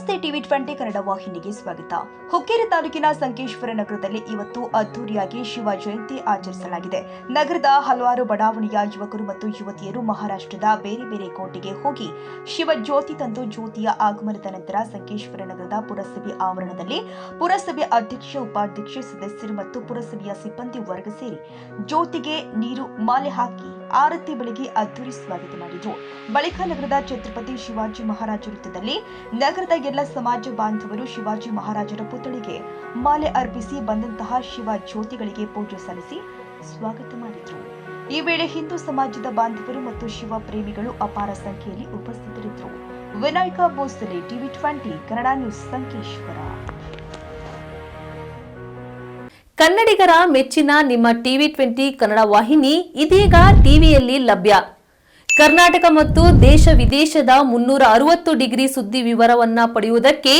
ನಮಸ್ತೆ ಟಿವಿ 20 ಕನ್ನಡ ವಾಹಿನಿಗೆ ಸ್ವಾಗತ. ಹುಕ್ಕೇರಿ ತಾಲೂಕಿನ ಸಂಕೇಶ್ವರ ನಗರದಲ್ಲಿ ಇವತ್ತು ಅದ್ದೂರಿಯಾಗಿ ಶಿವ ಜಯಂತಿ ಆಚರಿಸಲಾಗಿದೆ. ನಗರದ ಹಲವಾರು ಬಡಾವಣೆಯ ಯುವಕರು ಮತ್ತು ಯುವತಿಯರು ಮಹಾರಾಷ್ಟ್ರದ ಬೇರೆ ಬೇರೆ ಕೋಟೆಗೆ ಹೋಗಿ ಶಿವ ಜ್ಯೋತಿ ತಂದು ಜ್ಯೋತಿಯ ಆಗಮನದ ನಂತರ ಸಂಕೇಶ್ವರ ನಗರದ ಪುರಸಭೆ ಆವರಣದಲ್ಲಿ ಪುರಸಭೆ ಅಧ್ಯಕ್ಷ, ಉಪಾಧ್ಯಕ್ಷ, ಸದಸ್ಯರು ಮತ್ತು ಪುರಸಭೆಯ ಸಿಬ್ಬಂದಿ ವರ್ಗ ಸೇರಿ ಜ್ಯೋತಿಗೆ ನೀರು ಮಾಲೆ ಹಾಕಿ ಆರತಿ ಬೆಳಗ್ಗೆ ಅದ್ದೂರಿ ಸ್ವಾಗತ ಮಾಡಿದರು. ಬಳಿಕ ನಗರದ ಛತ್ರಪತಿ ಶಿವಾಜಿ ಮಹಾರಾಜ ವೃತ್ತದಲ್ಲಿ ನಗರದ ಎಲ್ಲ ಸಮಾಜ ಬಾಂಧವರು ಶಿವಾಜಿ ಮಹಾರಾಜರ ಪುತ್ಥಳಿಗೆ ಮಾಲೆ ಅರ್ಪಿಸಿ ಬಂದಂತಹ ಶಿವ ಜ್ಯೋತಿಗಳಿಗೆ ಪೂಜೆ ಸಲ್ಲಿಸಿ ಸ್ವಾಗತ ಮಾಡಿದರು. ಈ ವೇಳೆ ಹಿಂದೂ ಸಮಾಜದ ಬಾಂಧವರು ಮತ್ತು ಶಿವ ಪ್ರೇಮಿಗಳು ಅಪಾರ ಸಂಖ್ಯೆಯಲ್ಲಿ ಉಪಸ್ಥಿತರಿದ್ದರು. Vinayak Bhosale, TV 20 Kannada news, Sankeshwar. ಕನ್ನಡಿಗರ ಮೆಚ್ಚಿನ ನಿಮ್ಮ ಟಿವಿ 20 ಕನ್ನಡ ವಾಹಿನಿ ಇದೀಗ ಟಿವಿಯಲ್ಲಿ ಲಭ್ಯ. ಕರ್ನಾಟಕ ಮತ್ತು ದೇಶ ವಿದೇಶದ 360 ಡಿಗ್ರಿ ಸುದ್ದಿ ವಿವರವನ್ನ ಪಡೆಯುವುದಕ್ಕೆ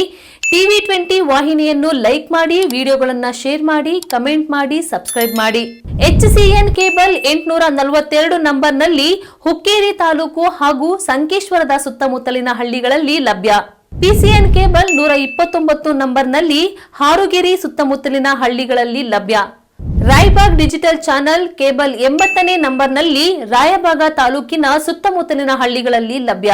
ಟಿವಿ 20 ವಾಹಿನಿಯನ್ನು ಲೈಕ್ ಮಾಡಿ, ವಿಡಿಯೋಗಳನ್ನು ಶೇರ್ ಮಾಡಿ, ಕಮೆಂಟ್ ಮಾಡಿ, ಸಬ್ಸ್ಕ್ರೈಬ್ ಮಾಡಿ. HCN ಕೇಬಲ್ 842 ನಂಬರ್ನಲ್ಲಿ ಹುಕ್ಕೇರಿ ತಾಲೂಕು ಹಾಗೂ ಸಂಕೇಶ್ವರದ ಸುತ್ತಮುತ್ತಲಿನ ಹಳ್ಳಿಗಳಲ್ಲಿ ಲಭ್ಯ. PCN ಕೇಬಲ್ 129 ನಂಬರ್ನಲ್ಲಿ ಹಾರುಗೆರೆ ಸುತ್ತಮುತ್ತಲಿನ ಹಳ್ಳಿಗಳಲ್ಲಿ ಲಭ್ಯ. ರಾಯಬಾಗ್ ಡಿಜಿಟಲ್ ಚಾನೆಲ್ ಕೇಬಲ್ 80ನೇ ನಂಬರ್ನಲ್ಲಿ ರಾಯಬಾಗ ತಾಲೂಕಿನ ಸುತ್ತಮುತ್ತಲಿನ ಹಳ್ಳಿಗಳಲ್ಲಿ ಲಭ್ಯ.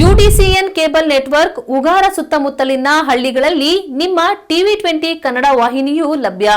UDCN ಕೇಬಲ್ ನೆಟ್ವರ್ಕ್ ಉಗಾರ ಸುತ್ತಮುತ್ತಲಿನ ಹಳ್ಳಿಗಳಲ್ಲಿ ನಿಮ್ಮ ಟಿವಿ 20 ಕನ್ನಡ ವಾಹಿನಿಯೂ ಲಭ್ಯ.